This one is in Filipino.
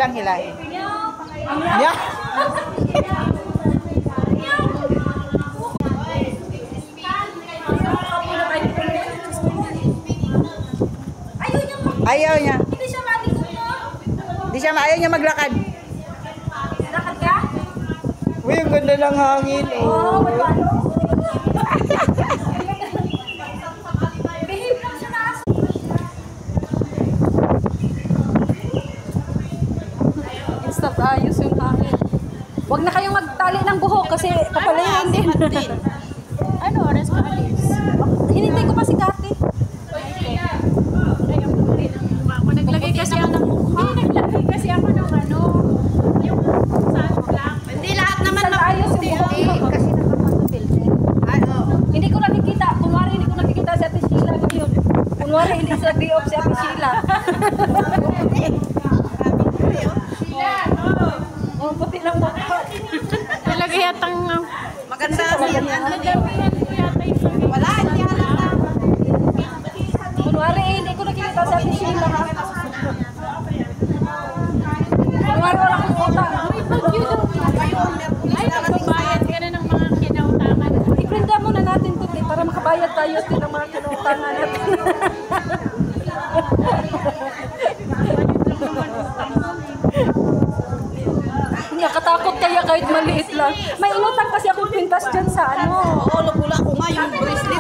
lang hilahin. Yeah. Ayaw niya. Hindi siya malikot mo. Hindi siya ayaw niya maglakad. Lakad ka? Uy, ang ganda ng hangin. Oo, wala. Behave lang siya na aso. Stop, ayos yung hangin. Huwag na kayong magtali ng buhok kasi papalayan din. Ano oras ka alis? Hinintay ko pa si Kati. Naglagay kasi ako ng mukha. Naglagay kasi ako ng ano, yung sunblock. Hindi lahat naman Ayos yung buhok. Kasi nakapag-filter. Hindi ko nakikita. Kunwari hindi ko nakikita si Ate Sheila ngayon. Kunwari hindi sa B-off si Ate Sheila. Oh, puti lang mukha. Talaga yatang Maganda. nagdamihan ko yata yung sabi. Wala, hindi halata. Kunwari hindi ko nakikita si Ate Sheila. Kunwari wala akong utang. Ay, magbabayad ka na ng mga kinautangan. I-printa muna natin ito para makabayad tayo din ng mga kinutangan natin. Nakakatakot kaya kahit maliit lang. May inutang kasi akong pintas dyan sa ano. Oo, wala ko nga yung bracelet.